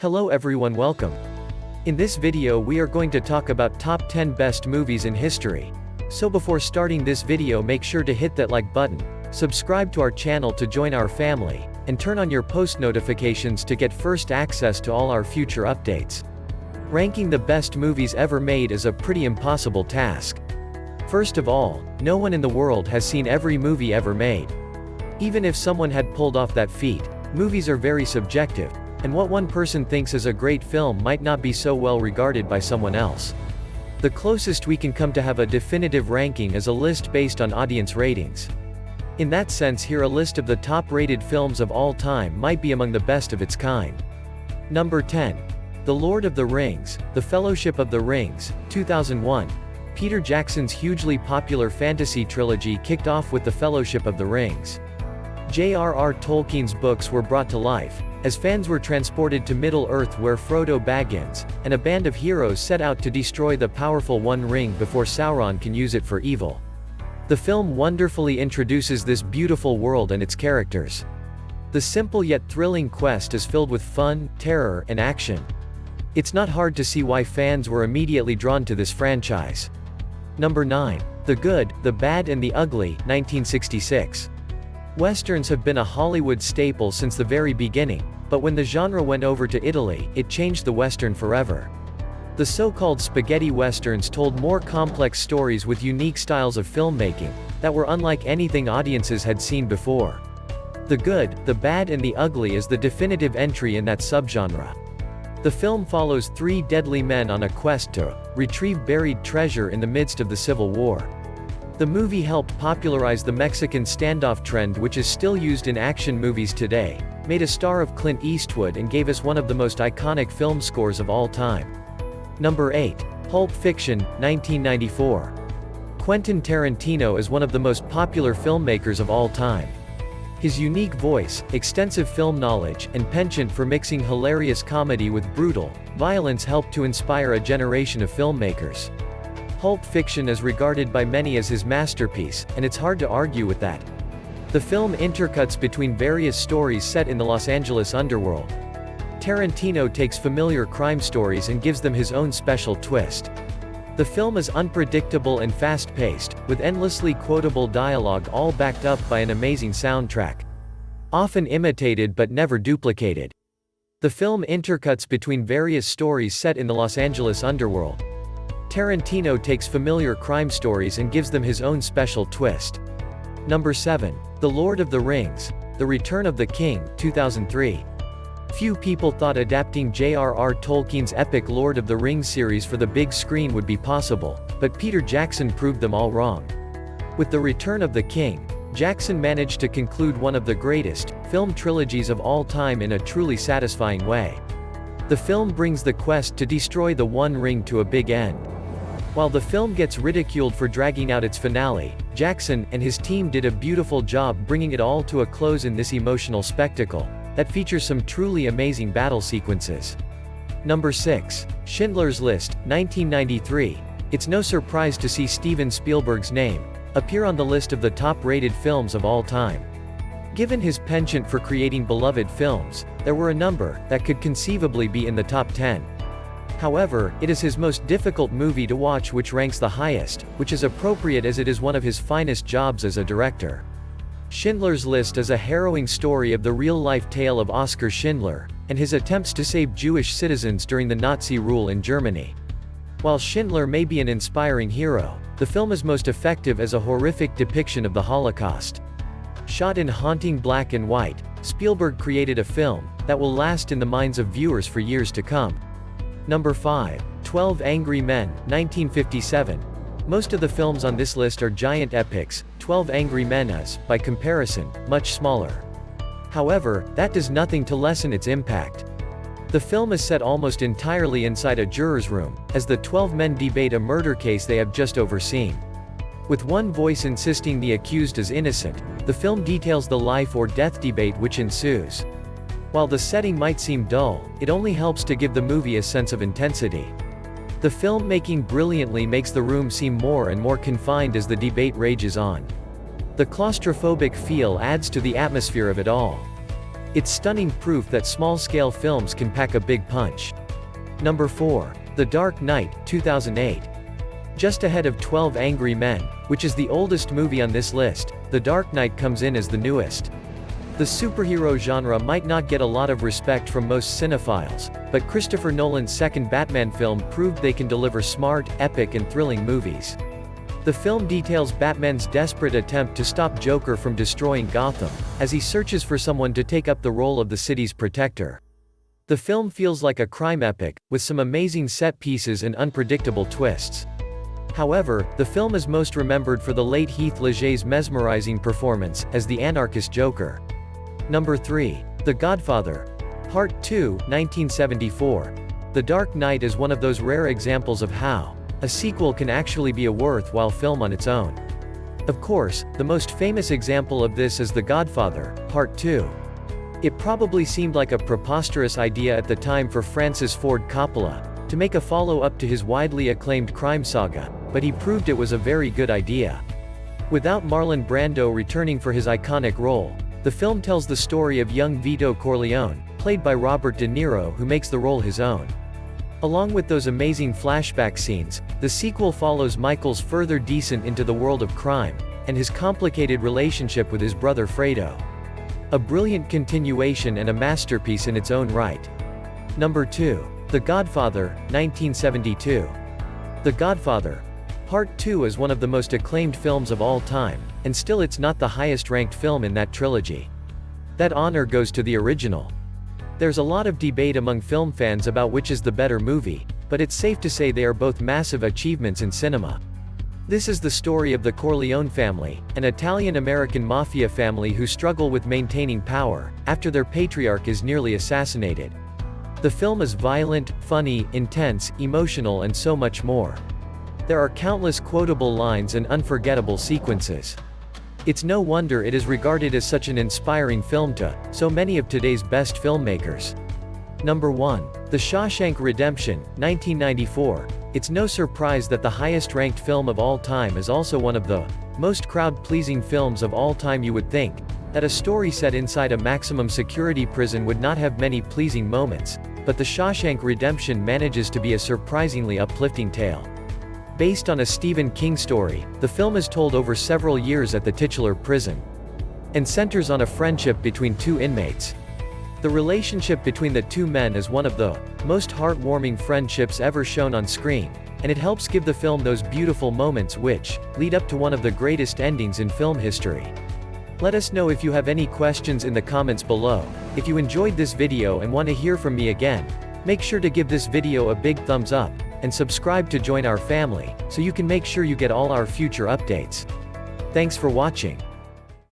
Hello everyone, welcome. In this video we are going to talk about top 10 best movies in history. So before starting this video, make sure to hit that like button, subscribe to our channel to join our family, and turn on your post notifications to get first access to all our future updates. Ranking the best movies ever made is a pretty impossible task. First of all, no one in the world has seen every movie ever made. Even if someone had pulled off that feat, movies are very subjective, and what one person thinks is a great film might not be so well regarded by someone else. The closest we can come to have a definitive ranking is a list based on audience ratings. In that sense, here a list of the top-rated films of all time might be among the best of its kind. Number 10. The Lord of the Rings, The Fellowship of the Rings, 2001. Peter Jackson's hugely popular fantasy trilogy kicked off with The Fellowship of the Rings. J.R.R. Tolkien's books were brought to life, as fans were transported to Middle-earth where Frodo Baggins, and a band of heroes set out to destroy the powerful One Ring before Sauron can use it for evil. The film wonderfully introduces this beautiful world and its characters. The simple yet thrilling quest is filled with fun, terror, and action. It's not hard to see why fans were immediately drawn to this franchise. Number 9. The Good, the Bad and the Ugly, 1966. Westerns have been a Hollywood staple since the very beginning, but when the genre went over to Italy, it changed the Western forever. The so-called spaghetti westerns told more complex stories with unique styles of filmmaking that were unlike anything audiences had seen before. The Good, the Bad and the Ugly is the definitive entry in that subgenre. The film follows three deadly men on a quest to retrieve buried treasure in the midst of the Civil War. The movie helped popularize the Mexican standoff trend, which is still used in action movies today, made a star of Clint Eastwood and gave us one of the most iconic film scores of all time. Number 8. Pulp Fiction, 1994. Quentin Tarantino is one of the most popular filmmakers of all time. His unique voice, extensive film knowledge, and penchant for mixing hilarious comedy with brutal violence helped to inspire a generation of filmmakers. Pulp Fiction is regarded by many as his masterpiece, and it's hard to argue with that. The film intercuts between various stories set in the Los Angeles underworld. Tarantino takes familiar crime stories and gives them his own special twist. The film is unpredictable and fast-paced, with endlessly quotable dialogue all backed up by an amazing soundtrack. Often imitated but never duplicated. The film intercuts between various stories set in the Los Angeles underworld. Tarantino takes familiar crime stories and gives them his own special twist. Number 7. The Lord of the Rings, The Return of the King, 2003. Few people thought adapting J.R.R. Tolkien's epic Lord of the Rings series for the big screen would be possible, but Peter Jackson proved them all wrong. With The Return of the King, Jackson managed to conclude one of the greatest film trilogies of all time in a truly satisfying way. The film brings the quest to destroy the One Ring to a big end. While the film gets ridiculed for dragging out its finale, Jackson and his team did a beautiful job bringing it all to a close in this emotional spectacle that features some truly amazing battle sequences. Number 6. Schindler's List, 1993. It's no surprise to see Steven Spielberg's name appear on the list of the top-rated films of all time. Given his penchant for creating beloved films, there were a number that could conceivably be in the top 10. However, it is his most difficult movie to watch which ranks the highest, which is appropriate as it is one of his finest jobs as a director. Schindler's List is a harrowing story of the real-life tale of Oskar Schindler, and his attempts to save Jewish citizens during the Nazi rule in Germany. While Schindler may be an inspiring hero, the film is most effective as a horrific depiction of the Holocaust. Shot in haunting black and white, Spielberg created a film that will last in the minds of viewers for years to come. Number 5. 12 Angry Men, 1957. Most of the films on this list are giant epics. 12 Angry Men is, by comparison, much smaller. However, that does nothing to lessen its impact. The film is set almost entirely inside a juror's room, as the 12 men debate a murder case they have just overseen. With one voice insisting the accused is innocent, the film details the life or death debate which ensues. While the setting might seem dull, it only helps to give the movie a sense of intensity. The filmmaking brilliantly makes the room seem more and more confined as the debate rages on. The claustrophobic feel adds to the atmosphere of it all. It's stunning proof that small-scale films can pack a big punch. Number 4. The Dark Knight, 2008. Just ahead of 12 Angry Men, which is the oldest movie on this list, The Dark Knight comes in as the newest. The superhero genre might not get a lot of respect from most cinephiles, but Christopher Nolan's second Batman film proved they can deliver smart, epic and thrilling movies. The film details Batman's desperate attempt to stop Joker from destroying Gotham, as he searches for someone to take up the role of the city's protector. The film feels like a crime epic, with some amazing set pieces and unpredictable twists. However, the film is most remembered for the late Heath Ledger's mesmerizing performance as the anarchist Joker. Number 3. The Godfather. Part 2, 1974. The Dark Knight is one of those rare examples of how a sequel can actually be a worthwhile film on its own. Of course, the most famous example of this is The Godfather, Part 2. It probably seemed like a preposterous idea at the time for Francis Ford Coppola to make a follow-up to his widely acclaimed crime saga, but he proved it was a very good idea. Without Marlon Brando returning for his iconic role, the film tells the story of young Vito Corleone, played by Robert De Niro, who makes the role his own. Along with those amazing flashback scenes, the sequel follows Michael's further descent into the world of crime, and his complicated relationship with his brother Fredo. A brilliant continuation and a masterpiece in its own right. Number 2. The Godfather, 1972. The Godfather. Part 2 is one of the most acclaimed films of all time, and still it's not the highest-ranked film in that trilogy. That honor goes to the original. There's a lot of debate among film fans about which is the better movie, but it's safe to say they are both massive achievements in cinema. This is the story of the Corleone family, an Italian-American mafia family who struggle with maintaining power, after their patriarch is nearly assassinated. The film is violent, funny, intense, emotional and so much more. There are countless quotable lines and unforgettable sequences. It's no wonder it is regarded as such an inspiring film to so many of today's best filmmakers. Number 1. The Shawshank Redemption, 1994. It's no surprise that the highest-ranked film of all time is also one of the most crowd-pleasing films of all time. You would think that a story set inside a maximum security prison would not have many pleasing moments, but The Shawshank Redemption manages to be a surprisingly uplifting tale. Based on a Stephen King story, the film is told over several years at the titular prison, and centers on a friendship between two inmates. The relationship between the two men is one of the most heartwarming friendships ever shown on screen, and it helps give the film those beautiful moments which lead up to one of the greatest endings in film history. Let us know if you have any questions in the comments below. If you enjoyed this video and want to hear from me again, make sure to give this video a big thumbs up, and subscribe to join our family, so you can make sure you get all our future updates. Thanks for watching.